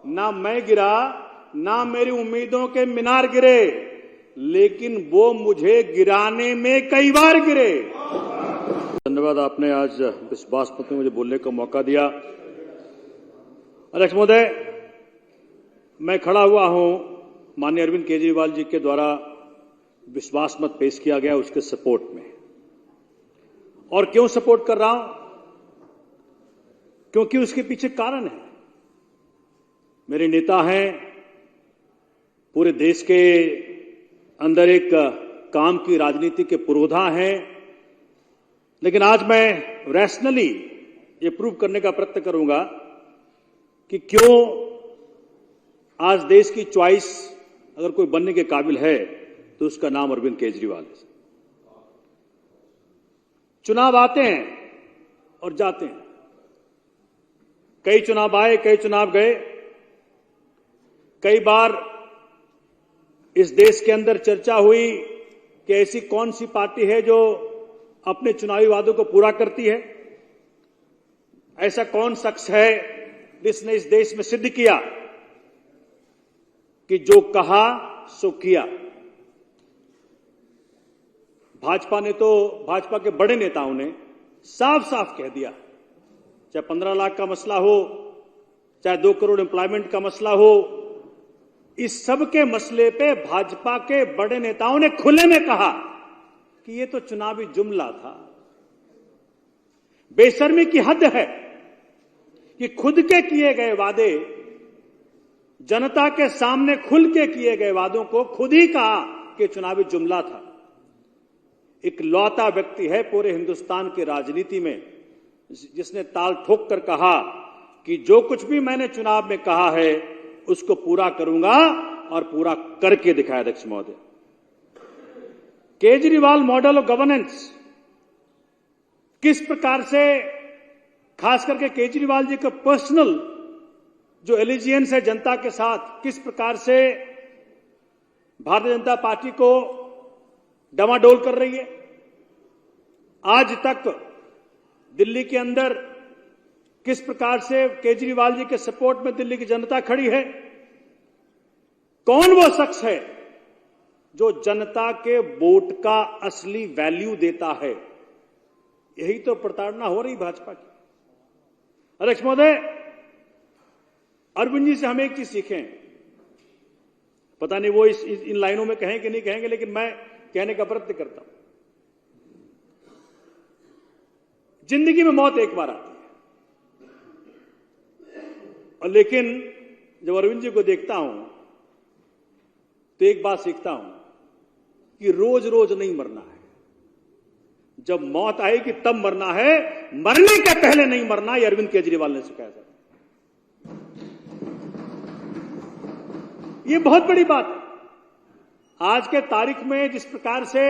ना मैं गिरा, ना मेरी उम्मीदों के मीनार गिरे, लेकिन वो मुझे गिराने में कई बार गिरे। धन्यवाद, आपने आज विश्वास मत में मुझे बोलने का मौका दिया। अध्यक्ष महोदय, मैं खड़ा हुआ हूं माननीय अरविंद केजरीवाल जी के द्वारा विश्वास मत पेश किया गया उसके सपोर्ट में। और क्यों सपोर्ट कर रहा हूं? क्योंकि उसके पीछे कारण है। मेरे नेता हैं, पूरे देश के अंदर एक काम की राजनीति के पुरोधा हैं, लेकिन आज मैं रैशनली ये प्रूव करने का प्रयत्न करूंगा कि क्यों आज देश की चॉइस अगर कोई बनने के काबिल है तो उसका नाम अरविंद केजरीवाल है। चुनाव आते हैं और जाते हैं, कई चुनाव आए, कई चुनाव गए। कई बार इस देश के अंदर चर्चा हुई कि ऐसी कौन सी पार्टी है जो अपने चुनावी वादों को पूरा करती है, ऐसा कौन शख्स है जिसने इस देश में सिद्ध किया कि जो कहा सो किया। भाजपा के बड़े नेताओं ने साफ साफ कह दिया, चाहे 15 लाख का मसला हो, चाहे 2 करोड़ एम्प्लॉयमेंट का मसला हो, इस सब के मसले पे भाजपा के बड़े नेताओं ने खुले में कहा कि ये तो चुनावी जुमला था। बेशर्मी की हद है कि खुद के किए गए वादे, जनता के सामने खुल के किए गए वादों को खुद ही कहा कि चुनावी जुमला था। एक लौता व्यक्ति है पूरे हिंदुस्तान की राजनीति में जिसने ताल ठोक कर कहा कि जो कुछ भी मैंने चुनाव में कहा है उसको पूरा करूंगा और पूरा करके दिखाया। अध्यक्ष महोदय, केजरीवाल मॉडल ऑफ गवर्नेंस किस प्रकार से, खास करके केजरीवाल जी का पर्सनल जो एलिजियंस है जनता के साथ, किस प्रकार से भारतीय जनता पार्टी को डमाडोल कर रही है। आज तक दिल्ली के अंदर किस प्रकार से केजरीवाल जी के सपोर्ट में दिल्ली की जनता खड़ी है। कौन वो शख्स है जो जनता के वोट का असली वैल्यू देता है। यही तो प्रताड़ना हो रही भाजपा की। अध्यक्ष महोदय, अरविंद जी से हम एक चीज सीखें, पता नहीं वो इन लाइनों में कहें कि नहीं कहेंगे, लेकिन मैं कहने का प्रयत्न करता हूं। जिंदगी में मौत एक बार आती है, और लेकिन जब अरविंद जी को देखता हूं तो एक बात सीखता हूं कि रोज रोज नहीं मरना है। जब मौत आएगी तब मरना है, मरने के पहले नहीं मरना। ये अरविंद केजरीवाल ने सिखाया था। ये बहुत बड़ी बात है। आज के तारीख में जिस प्रकार से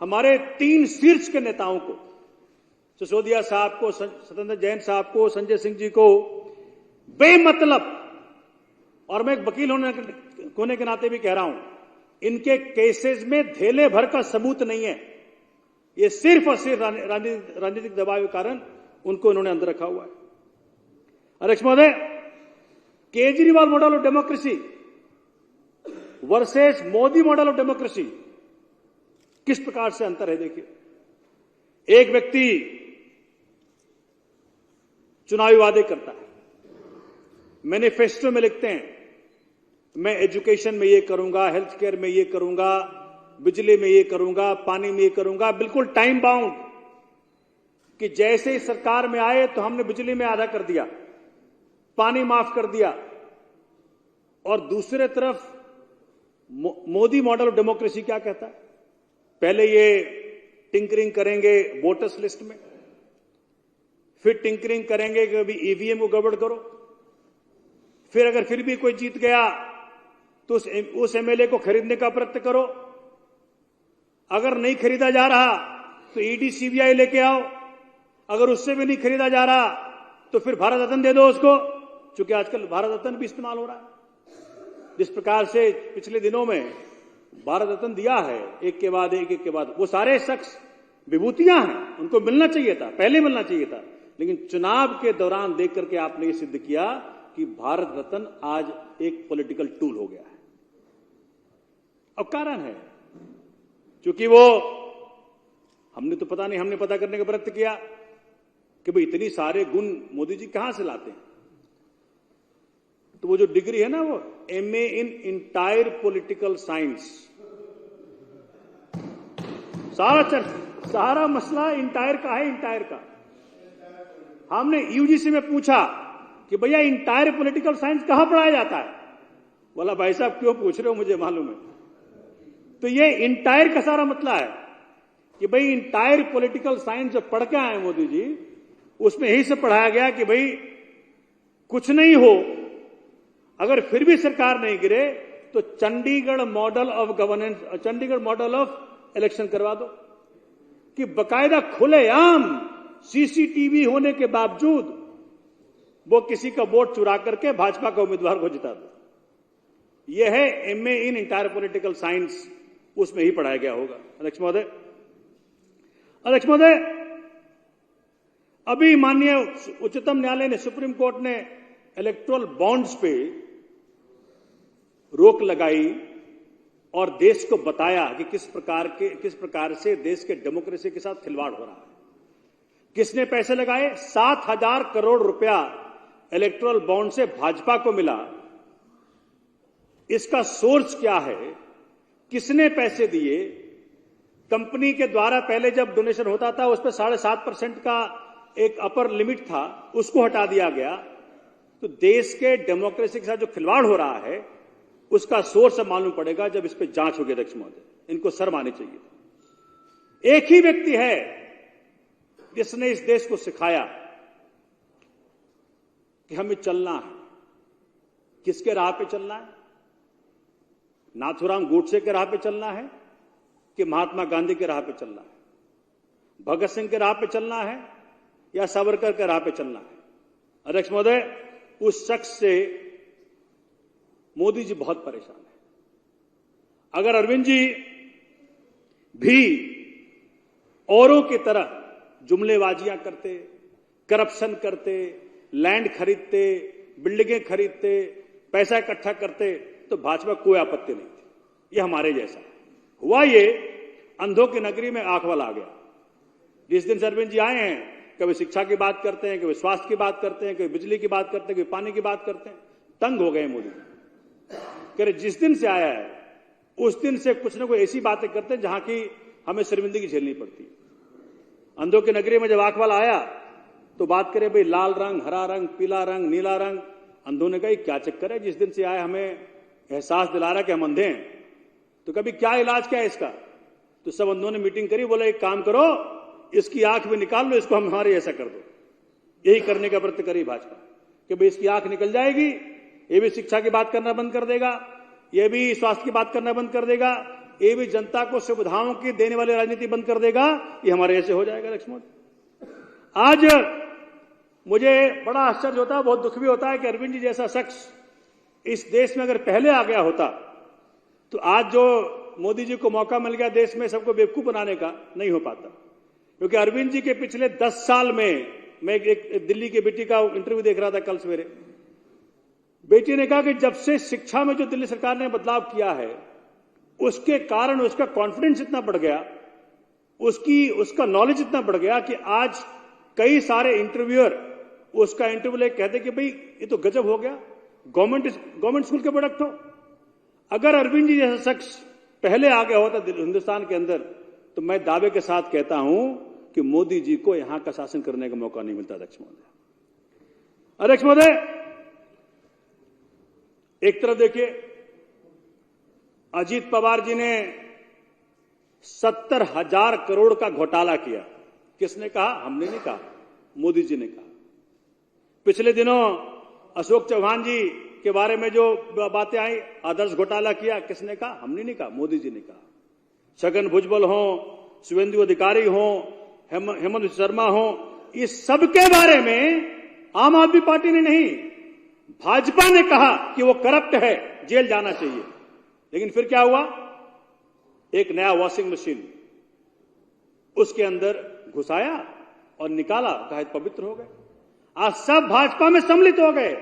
हमारे 3 शीर्ष के नेताओं को, सिसोदिया साहब को, सत्येंद्र जैन साहब को, संजय सिंह जी को बेमतलब, और मैं एक वकील होने के नाते भी कह रहा हूं, इनके केसेस में धेले भर का सबूत नहीं है। ये सिर्फ और सिर्फ राजनीतिक दबाव के कारण उनको इन्होंने अंदर रखा हुआ है। अध्यक्ष महोदय, Kejriwal model of democracy versus Modi model of democracy, किस प्रकार से अंतर है देखिए। एक व्यक्ति चुनावी वादे करता है, मैनिफेस्टो में लिखते हैं मैं एजुकेशन में ये करूंगा, हेल्थ केयर में ये करूंगा, बिजली में ये करूंगा, पानी में ये करूंगा, बिल्कुल टाइम बाउंड, कि जैसे ही सरकार में आए तो हमने बिजली में आधा कर दिया, पानी माफ कर दिया। और दूसरे तरफ मोदी मॉडल ऑफ डेमोक्रेसी क्या कहता है, पहले ये टिंकरिंग करेंगे वोटर्स लिस्ट में, फिर टिंकरिंग करेंगे कि अभी ईवीएम को गड़बड़ करो, फिर अगर फिर भी कोई जीत गया तो उस एमएलए को खरीदने का प्रयत्न करो, अगर नहीं खरीदा जा रहा तो ईडी सीबीआई लेके आओ, अगर उससे भी नहीं खरीदा जा रहा तो फिर भारत रत्न दे दो उसको, क्योंकि आजकल भारत रत्न भी इस्तेमाल हो रहा है। जिस प्रकार से पिछले दिनों में भारत रत्न दिया है, एक के बाद एक के बाद, वो सारे शख्स विभूतियां हैं, उनको मिलना चाहिए था, पहले मिलना चाहिए था, लेकिन चुनाव के दौरान देख करके आपने ये सिद्ध किया कि भारत रत्न आज एक पॉलिटिकल टूल हो गया है। अब कारण है क्योंकि वो हमने तो पता नहीं, हमने पता करने का प्रयत्न किया कि भाई इतनी सारे गुण मोदी जी कहां से लाते हैं। तो वो जो डिग्री है ना, वो MA इन इंटायर पॉलिटिकल साइंस, सारा मसला इंटायर का है। इंटायर का हमने UGC में पूछा कि भैया इंटायर पॉलिटिकल साइंस कहां पढ़ाया जाता है। बोला भाई साहब क्यों पूछ रहे हो, मुझे मालूम है। तो ये इंटायर का सारा मतलब है कि भाई इंटायर पॉलिटिकल साइंस जो पढ़ के आए मोदी जी, उसमें यही से पढ़ाया गया कि भाई कुछ नहीं हो, अगर फिर भी सरकार नहीं गिरे तो Chandigarh model of governance, Chandigarh model of election करवा दो कि बकायदा खुलेआम CCTV होने के बावजूद वो किसी का वोट चुरा करके भाजपा का उम्मीदवार को जिता दो। यह है MA इन इंटायर पॉलिटिकल साइंस, उसमें ही पढ़ाया गया होगा। अध्यक्ष महोदय, अभी माननीय उच्चतम न्यायालय ने, सुप्रीम कोर्ट ने इलेक्टोरल बॉन्ड्स पे रोक लगाई और देश को बताया कि किस प्रकार से देश के डेमोक्रेसी के साथ खिलवाड़ हो रहा है। किसने पैसे लगाए? 7,000 करोड़ रुपया इलेक्टोरल बॉन्ड से भाजपा को मिला। इसका सोर्स क्या है? किसने पैसे दिए? कंपनी के द्वारा पहले जब डोनेशन होता था उस पर 7.5% का एक अपर लिमिट था, उसको हटा दिया गया। तो देश के डेमोक्रेसी के साथ जो खिलवाड़ हो रहा है उसका सोर्स अब मालूम पड़ेगा जब इस पर जांच होगी। अध्यक्ष महोदय, इनको शर्म आनी चाहिए। एक ही व्यक्ति है जिसने इस देश को सिखाया कि हमें चलना है। किसके राह पे चलना है? नाथूराम गोडसे के राह पे चलना है कि महात्मा गांधी के राह पे चलना है? भगत सिंह के राह पे चलना है या सावरकर के राह पे चलना है? अध्यक्ष महोदय, उस शख्स से मोदी जी बहुत परेशान है। अगर अरविंद जी भी औरों की तरह जुमलेबाजियां करते, करप्शन करते, लैंड खरीदते, बिल्डिंगें खरीदते, पैसा इकट्ठा करते, तो भाजपा कोई आपत्ति नहीं थी। ये हमारे जैसा हुआ। ये अंधों की नगरी में आंख वाला आ गया। जिस दिन से अरविंद जी आए हैं, कभी शिक्षा की बात करते हैं, कभी स्वास्थ्य की बात करते हैं, कभी बिजली की बात करते हैं, कभी पानी की बात करते हैं। तंग हो गए मोदी। कह रहे जिस दिन से आया है उस दिन से कुछ ना कोई ऐसी बातें करते हैं जहां की हमें शर्मिंदगी झेलनी पड़ती है। अंधों की नगरी में जब आंख वाला आया तो बात करे भाई लाल रंग, हरा रंग, पीला रंग, नीला रंग। अंधों ने कहा क्या चक्कर है, जिस दिन से आया हमें एहसास दिला रहा कि हम अंधे हैं, तो कभी क्या इलाज क्या है इसका? तो सब अंधों ने मीटिंग करी, बोला एक काम करो, इसकी आंख भी निकाल लो, इसको हम हमारे ऐसा कर दो। यही करने का प्रयत्न करी भाजपा कि भाई इसकी आंख निकल जाएगी, ये भी शिक्षा की बात करना बंद कर देगा, ये भी स्वास्थ्य की बात करना बंद कर देगा, ये भी जनता को सुविधाओं की देने वाली राजनीति बंद कर देगा। ये हमारे ऐसे हो जाएगा। लक्ष्मण, आज मुझे बड़ा आश्चर्य होता है, बहुत दुख भी होता है कि अरविंद जी जैसा शख्स इस देश में अगर पहले आ गया होता तो आज जो मोदी जी को मौका मिल गया देश में सबको बेवकूफ बनाने का, नहीं हो पाता। क्योंकि अरविंद जी के पिछले 10 साल में, मैं एक दिल्ली की बेटी का इंटरव्यू देख रहा था कल सवेरे, बेटी ने कहा कि जब से शिक्षा में जो दिल्ली सरकार ने बदलाव किया है उसके कारण उसका कॉन्फिडेंस इतना बढ़ गया, उसका नॉलेज इतना बढ़ गया कि आज कई सारे इंटरव्यूअर उसका इंटरव्यू लेकर कहते कि भाई ये तो गजब हो गया, गवर्नमेंट स्कूल के प्रोडक्ट हो। अगर अरविंद जी जैसा शख्स पहले आ गया होता हिंदुस्तान के अंदर, तो मैं दावे के साथ कहता हूं कि मोदी जी को यहां का शासन करने का मौका नहीं मिलता। अध्यक्ष महोदय, एक तरफ देखिए अजीत पवार जी ने 70,000 करोड़ का घोटाला किया। किसने कहा? हमने नहीं कहा, मोदी जी ने कहा। पिछले दिनों अशोक चौहान जी के बारे में जो बातें आई, आदर्श घोटाला किया, किसने कहा? हमने नहीं कहा, मोदी जी ने कहा। छगन भुजबल हो, शुभेंदु अधिकारी हो, हेमंत शर्मा हो, इस सब के बारे में आम आदमी पार्टी ने नहीं, भाजपा ने कहा कि वो करप्ट है, जेल जाना चाहिए। लेकिन फिर क्या हुआ? एक नया वॉशिंग मशीन उसके अंदर घुसाया और निकाला, कहा पवित्र हो गए। आज सब भाजपा में सम्मिलित हो गए।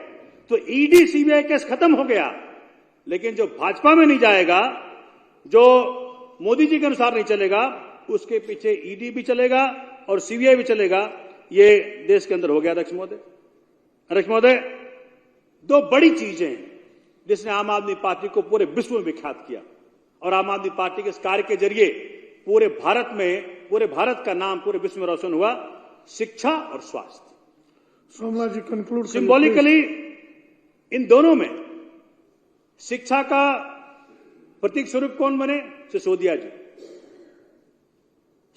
तो ईडी सीबीआई केस खत्म हो गया। लेकिन जो भाजपा में नहीं जाएगा, जो मोदी जी के अनुसार नहीं चलेगा, उसके पीछे ईडी भी चलेगा और सीबीआई भी चलेगा। ये देश के अंदर हो गया। अध्यक्ष महोदय, दो बड़ी चीजें हैं जिसने आम आदमी पार्टी को पूरे विश्व में विख्यात किया और आम आदमी पार्टी के इस कार्य के जरिए पूरे भारत का नाम पूरे विश्व में रोशन हुआ, शिक्षा और स्वास्थ्य। सोमनाथ जी कंक्लूड। सिंबॉलिकली इन दोनों में शिक्षा का प्रतीक स्वरूप कौन बने? सिसोदिया जी।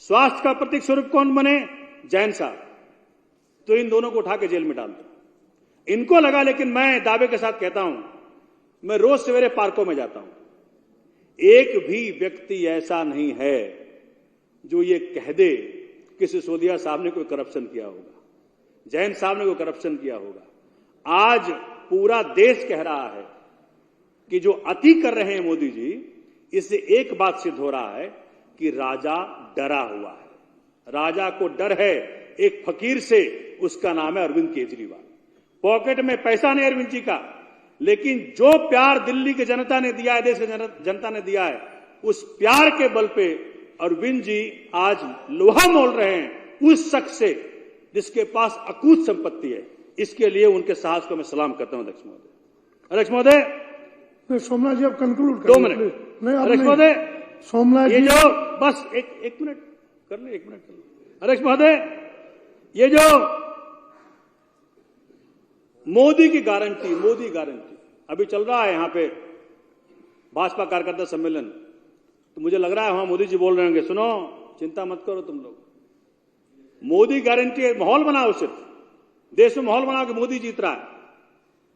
स्वास्थ्य का प्रतीक स्वरूप कौन बने? जैन साहब। तो इन दोनों को उठा के जेल में डाल दो। इनको लगा, लेकिन मैं दावे के साथ कहता हूं, मैं रोज सवेरे पार्कों में जाता हूं, एक भी व्यक्ति ऐसा नहीं है जो ये कह दे कि सिसोदिया साहब ने कोई करप्शन किया होगा, जैन साहब ने कोई करप्शन किया होगा। आज पूरा देश कह रहा है कि जो अति कर रहे हैं मोदी जी, इससे एक बात सिद्ध हो रहा है कि राजा डरा हुआ है। राजा को डर है एक फकीर से, उसका नाम है अरविंद केजरीवाल। पॉकेट में पैसा नहीं अरविंद जी का, लेकिन जो प्यार दिल्ली की जनता ने दिया है, देश की जनता ने दिया है, उस प्यार के बल पे अरविंद जी आज लोहा मोल रहे हैं उस शख्स से जिसके पास अकूत संपत्ति है। इसके लिए उनके साहस को मैं सलाम करता हूं। अध्यक्ष महोदय, सोमनाथ जी आप कंक्लूड करें। 2 मिनट। अध्यक्ष महोदय, सोमनाथ जी जो बस एक मिनट कर ले, 1 मिनट कर ले। अध्यक्ष महोदय, ये जो मोदी गारंटी अभी चल रहा है यहां पे भाजपा कार्यकर्ता सम्मेलन, तो मुझे लग रहा है वहां मोदी जी बोल रहे होंगे, सुनो चिंता मत करो तुम लोग, मोदी गारंटी माहौल बनाओ, सिर्फ देश में माहौल बनाओ कि मोदी जीत रहा है,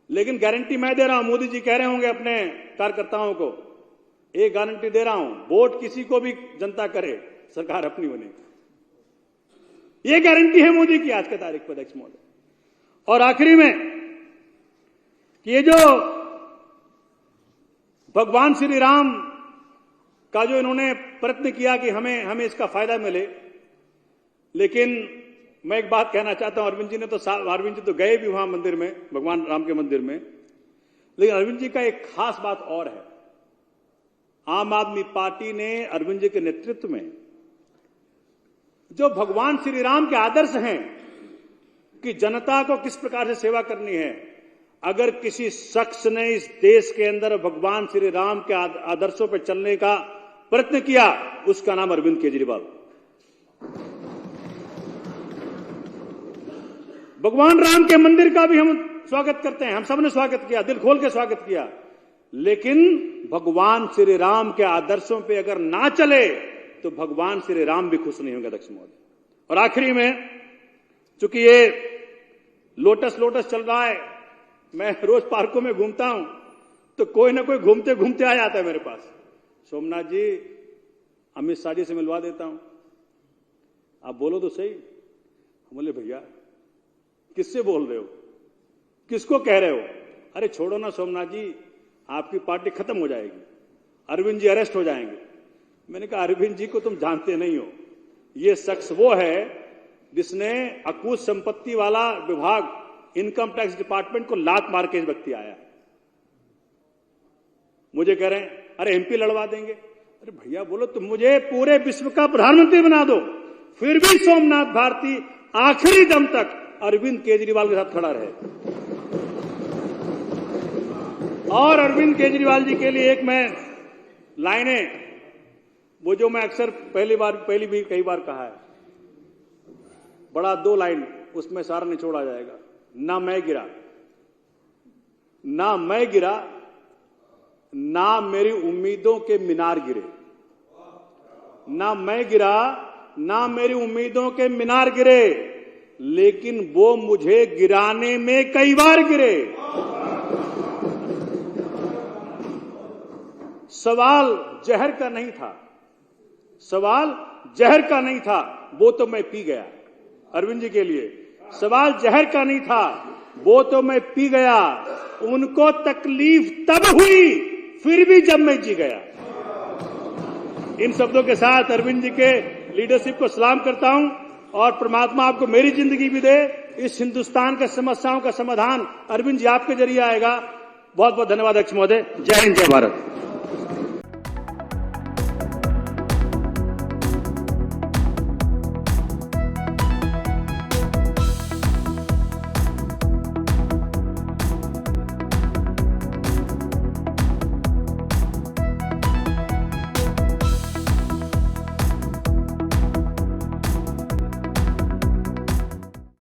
लेकिन गारंटी मैं दे रहा हूं। मोदी जी कह रहे होंगे अपने कार्यकर्ताओं को, एक गारंटी दे रहा हूं, वोट किसी को भी जनता करे, सरकार अपनी बनेगी। ये गारंटी है मोदी की आज के तारीख पर। अध्यक्ष महोदय, और आखिरी में कि ये जो भगवान श्री राम का जो इन्होंने प्रयत्न किया कि हमें इसका फायदा मिले, लेकिन मैं एक बात कहना चाहता हूं, अरविंद जी तो गए भी वहां मंदिर में, भगवान राम के मंदिर में, लेकिन अरविंद जी का एक खास बात और है। आम आदमी पार्टी ने अरविंद जी के नेतृत्व में जो भगवान श्री राम के आदर्श हैं कि जनता को किस प्रकार से सेवा करनी है, अगर किसी शख्स ने इस देश के अंदर भगवान श्री राम के आदर्शों पर चलने का प्रयत्न किया, उसका नाम अरविंद केजरीवाल। भगवान राम के मंदिर का भी हम स्वागत करते हैं, हम सबने स्वागत किया, दिल खोल के स्वागत किया, लेकिन भगवान श्री राम के आदर्शों पे अगर ना चले तो भगवान श्री राम भी खुश नहीं होंगे। अध्यक्ष महोदय, और आखिरी में, चूंकि ये लोटस चल रहा है, मैं रोज पार्कों में घूमता हूं तो कोई ना कोई घूमते घूमते आ जाता है मेरे पास, सोमनाथ जी अमित शाह जी से मिलवा देता हूं, आप बोलो तो सही। बोले भैया किससे बोल रहे हो, किसको कह रहे हो? अरे छोड़ो ना सोमनाथ जी, आपकी पार्टी खत्म हो जाएगी, अरविंद जी अरेस्ट हो जाएंगे। मैंने कहा अरविंद जी को तुम जानते नहीं हो, ये शख्स वो है जिसने अकूत संपत्ति वाला विभाग, इनकम टैक्स डिपार्टमेंट को लात मार के इस व्यक्ति आया। मुझे कह रहे हैं अरे एमपी लड़वा देंगे। अरे भैया बोलो तुम मुझे पूरे विश्व का प्रधानमंत्री बना दो, फिर भी सोमनाथ भारती आखिरी दम तक अरविंद केजरीवाल के साथ खड़ा रहे। और अरविंद केजरीवाल जी के लिए एक मैं लाइनें, वो जो मैं अक्सर पहली भी कई बार कहा है, बड़ा 2 लाइन, उसमें सारा निचोड़ा जाएगा। ना मैं गिरा, ना मेरी उम्मीदों के मीनार गिरे, ना मैं गिरा, ना मेरी उम्मीदों के मीनार गिरे, लेकिन वो मुझे गिराने में कई बार गिरे। सवाल जहर का नहीं था, वो तो मैं पी गया। अरविंद जी के लिए सवाल जहर का नहीं था, वो तो मैं पी गया। उनको तकलीफ तब हुई, फिर भी जब मैं जी गया। इन शब्दों के साथ अरविंद जी के लीडरशिप को सलाम करता हूं और परमात्मा आपको मेरी जिंदगी भी दे, इस हिंदुस्तान के समस्याओं का समाधान अरविंद जी आपके जरिए आएगा। बहुत बहुत धन्यवाद अध्यक्ष महोदय। जय हिंद, जय भारत।